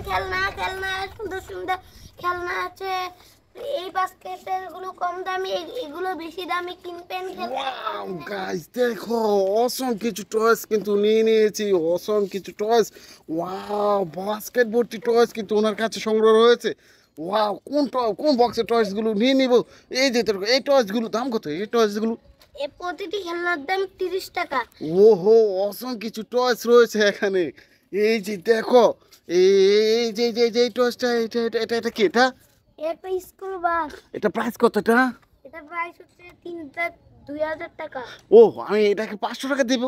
খেলনা খেলনা সুন্দর সুন্দর খেলনা আছে। এই বাস্কেটের গুলো কম দামি, এগুলো বেশি দামি কিনবেন। ওয়াও গাইস দেখো অসম কিছু টয়েস কিন্তু নিয়ে নিয়েছি, অসম কিছু টয়েস। ওয়াও বাস্কেট ভর্তি টয়েস কিন্তু ওনার কাছে সংগ্রহ রয়েছে। ওয়াও কোন বক্সের টয়েস গুলো নিয়ে নিব। এই যে দেখো এই টয়েস গুলো দাম কত, এই টয়েস গুলো এই প্রতিটি খেলনার দাম 30 টাকা। ওহো অসম কিছু টয়েস রয়েছে এখানে। এই যে দেখো এই যে টয়েসটা, এটা এটা এটা এটা কি এটা? একটা স্কুল বাস। এটা প্রাইস কত এটা? এটা প্রাইস হচ্ছে 2000 টাকা। ও আমি এটাকে 500 টাকা দেব।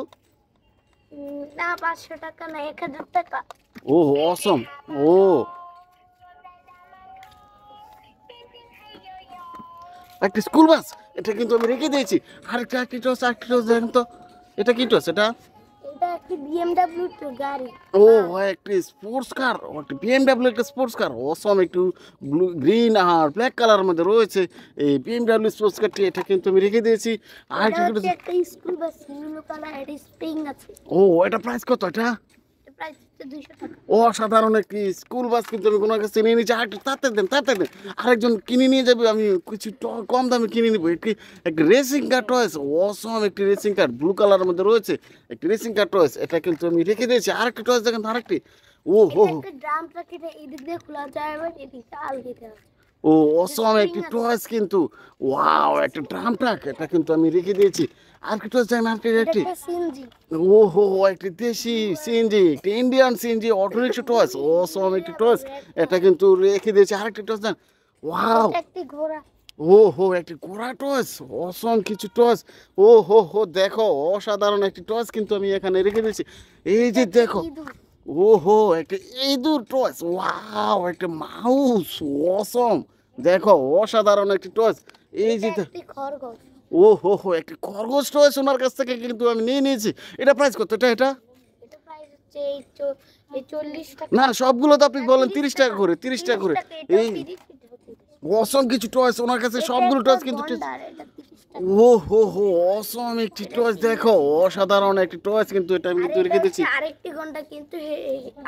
না 500 টাকা না, 1000 টাকা। ও অসম। ও একটা স্কুল বাস, এটা কিন্তু আমি রেখে দিয়েছি। আরেকটা টস দেখেন তো, এটা কি টস এটা? এটা একটি BMW গাড়ি। ও একটি স্পোর্টস কার, একটা BMW একটা স্পোর্টস কার অসম, একটু ব্লু গ্রিন আর ব্ল্যাক কালারের মধ্যে রয়েছে এই BMW স্পোর্টস কারটি। এটা কিন্তু আমি রেখে দিয়েছি। আর এটা হচ্ছে একটা স্কুল বাস, ইয়েলো কালার, এটা স্প্রিং আছে। ও এটা প্রাইস কত এটা? এটা প্রাইস হচ্ছে 200 টাকা। অসাধারণ একটি স্কুল বাস কিন্তু আমি কোনো কাছে নিয়ে নিচ্ছি। আরেকটা তাতে দেন আরেকজন কিনে নিয়ে যাবে, আমি কিছু কম দামে কিনে নিবো। একটি রেসিং কার টয়েস, অসম একটি রেসিং কার ব্লু কালারের মধ্যে রয়েছে, একটি রেসিং কার টয়েস। এটা কিন্তু আমি রেখে দিয়েছি। আরেকটি টয়েস দেখেন, আরেকটি ও হো হো। একটা ড্রাম ট্রাক, এটা এদিক দিয়ে খোলা যায়, আবার এদিক দিয়ে আল দিতে হবে। ও অসম একটি টয়েস কিন্তু। ওয়াও একটা ড্রাম ট্রাক, এটা কিন্তু আমি রেখে দিয়েছি। আর কি টয়েস দেখেন, আরেকটি এটা একটি একটা সিএনজি। ও হো একটি দেশি সিএনজি, একটি Indian CNG auto rickshaw toys, awesome একটি টয়েস। এটা কিন্তু রেখে দিয়েছি। আরেকটি টয়েস দেন। ওয়াও এটা একটি ঘোড়া। ও হো একটি ঘোড়া টয়েস, অসম কিছু টয়েস। ও হো হো দেখো অসাধারণ একটি টয়েস কিন্তু আমি এখানে রেখে দিয়েছি। এই যে দেখো ইঁদুর। ও হো একটা ইঁদুর টয়েস। ওয়াও একটা মাউস, অসম দেখো অসাধারণ একটি টয়েস। এই যে এটা একটি খরগোশ। ও হো হো একটি খরগোশ টয়েস ওনার কাছ থেকে কিন্তু আমি নিয়ে নিয়েছি। এটা প্রাইস কত এটা? এটা প্রাইস হচ্ছে এই 40 টাকা। না সবগুলো তো আপনি বলেন 30 টাকা করে, 30 টাকা করে। এই অসম কিছু টয়েস ওনার কাছে, সবগুলো টয়েস কিন্তু ও হো হো অসম একটি টয়েস দেখো, অসাধারণ একটি টয়েস কিন্তু এটা আমি কিন্তু রেখে দিচ্ছি। আরেকটি ঘন্টা কিন্তু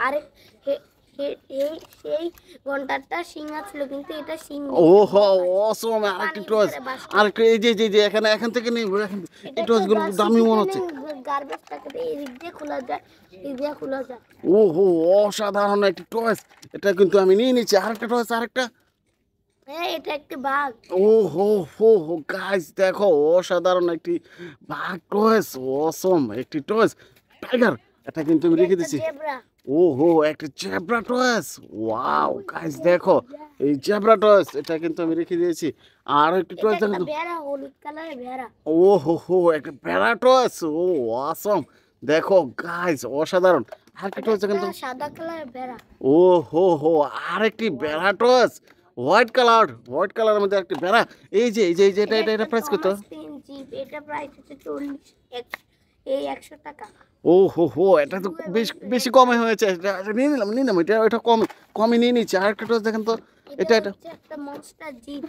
আরেক সেই ঘন্টাটা সিংহা ছিল, কিন্তু এটা সিংহ। ও হো অসম আরেকটি টয়েস। আরেকটা এই যে এখান থেকে নেই, এই টয়েসগুলো দামি মনে হচ্ছে। গার্বেজটাকে এদিক দিয়ে খোলা যায়, এদিক দিয়ে খোলা যায়। ও হো অসাধারণ একটি টয়েস, এটা কিন্তু আমি নিয়ে নিচ্ছি। আরেকটা টয়েস, আরেকটা হ্যাঁ এটা একটি বাঘ। ও হো হো হো গাইস দেখো অসাধারণ একটি বাঘ টয়েস, অসম একটি টয়েস টাইগার। এটা কিন্তু আমি রেখে দিচ্ছি। জেব্রা। ও হো একটা জেব্রা টয়েস। ওয়াও গাইস দেখো এই জেব্রা টয়েস, এটা কিন্তু আমি রেখে দিয়েছি। আর একটি টয়েস এটা দেখেন একটা তো। ভেড়া, হলুদ কালারের ভেড়া। ও হো হো একটা ভেড়া টয়েস। ও অসম দেখো গাইস অসাধারণ। আর একটা টয়েস দেখেন তো। একটা সাদা কালারের ভেড়া। ও হো হো আরেকটি বেড়া টস, হোয়াইট কালারের মধ্যে একটি বেড়া। এই যে এটা প্রাইস কত? এটা প্রাইস হচ্ছে 40 এই 100 টাকা। ও হো হো এটা তো বেশি কমে হয়েছে। এটা নিয়ে নিলাম এটা কমে নিয়ে নিচ্ছি। আর একটা টস দেখেন তো। এটা হচ্ছে একটা মনস্টার জিপ।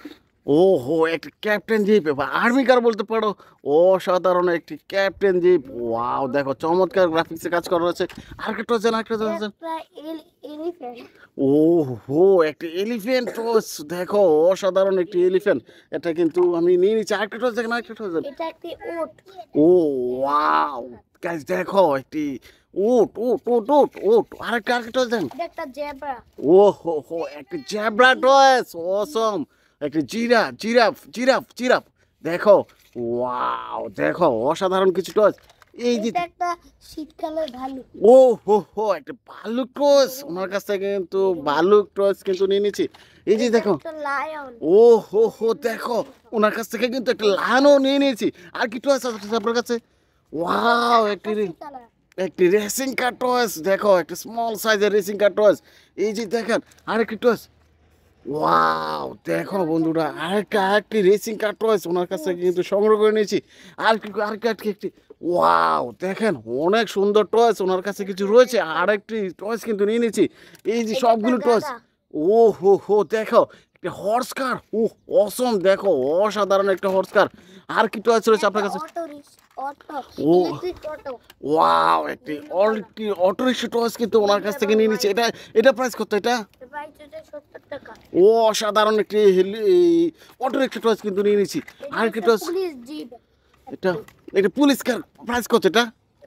ও হো একটা ক্যাপ্টেন জিপ বা আর্মি কার বলতে পারো। অসাধারণ একটি ক্যাপ্টেন জিপ। ওয়াও দেখো চমৎকার গ্রাফিক্সে কাজ করা হয়েছে। আর একটা টস জানা একটা টস। একটা এলিফ্যান্ট। ও হো একটা এলিফ্যান্ট টস দেখো অসাধারণ একটি এলিফ্যান্ট। এটা কিন্তু আমি নিয়ে নিচ্ছি। আরেকটা টস দেখেন, আরেকটা টস দেখেন। এটা একটি উট। ও ওয়াও গাইস দেখো একটি উট। আরেকটা টস দেখেন। এটা একটা জেব্রা। ও হো হো একটা জেব্রা টস, অসম একটা জিরাফ দেখো। ওয়াও দেখো অসাধারণ কিছু টস। এই যে এটা একটা শীতকালের ভালু। ও হো হো একটা ভালুক টস ওনার কাছ থেকে কিন্তু ভালুক টস কিন্তু নিয়ে নিচ্ছি। এই যে দেখো একটা লায়ন। ও হো হো দেখো ওনার কাছ থেকে কিন্তু একটা লায়নও নিয়ে নিয়েছি। আর কি টস আছে আপনার কাছে? ওয়াও একটি রেসিং কার টস দেখো, একটা স্মল সাইজের রেসিং কার টস। এই যে দেখেন আরেকটি টস। ওয়াও দেখো বন্ধুরা আরেকটি রেসিং কার টয়েস ওনার কাছ থেকে কিন্তু সংগ্রহ করে নিয়েছি। একটি ওয়াও দেখেন অনেক সুন্দর টয়েস ওনার কাছে কিছু রয়েছে। আরেকটি টয়েস কিন্তু নিয়ে নিয়েছি। এই যে সবগুলো টয়েস। ও হো হো দেখো একটা হর্স কার। ও অসম দেখো অসাধারণ একটা হর্স কার। আর কি টয়েস রয়েছে আপনার কাছে? অটো ও। ইলেকট্রিক অটো ওয়াও, একটি অটো রিক্সা টয়েস কিন্তু ওনার কাছ থেকে নিয়ে নিচ্ছে। এটা প্রাইস কত এটা? প্রাইস হচ্ছে 70 টাকা। ও অসাধারণ একটি অটো রিক্সা টয়েস কিন্তু নিয়ে নিচ্ছি। আর কি টয়েস? Police zip. এটা এটা পুলিশ কার, প্রাইস কত এটা?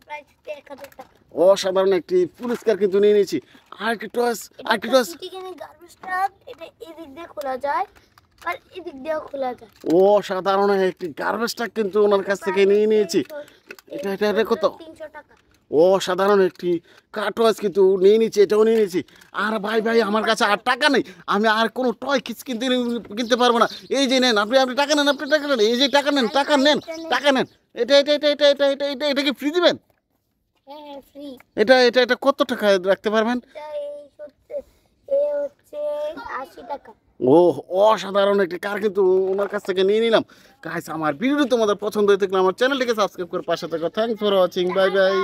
প্রাইস হচ্ছে 1000 টাকা। অসাধারণ একটি পুলিশ কার কিন্তু নিয়ে নিয়েছি। আর কি টয়েস? আর কি টয়েস? সিটিকেনে গার্বেজ ট্রাক, এটা এদিক দিয়ে খোলা যায় আর এদিক দিয়েও খোলা যায়। অসাধারণ একটি গার্বেজ ট্রাক কিন্তু ওনার কাছ থেকে নিয়ে নিয়েছি। এটা কত? 300 টাকা। অসাধারণ একটি কার টয়েস কিন্তু নিয়ে নিচ্ছি, এটাও নিয়ে নিয়েছি। আর ভাই আমার কাছে আর টাকা নেই, আমি আর কোনো টয় কিনতে পারবো না। এই যে নেন, আপনি টাকা নেন, আপনি টাকা নেন, এই যে টাকা নেন, টাকা নেন, টাকা নেন। এটা কি ফ্রি দিবেন? হ্যাঁ ফ্রি। এটা কত টাকা রাখতে পারবেন? এই হচ্ছে 80 টাকা। ও অসাধারণ একটি কার কিন্তু ওনার কাছ থেকে নিয়ে নিলাম। গাইস, আমার ভিডিওটি তোমাদের পছন্দ হয়ে থাকলে আমার চ্যানেলটিকে সাবস্ক্রাইব করে পাশে থাকো। Thanks for watching, bye bye.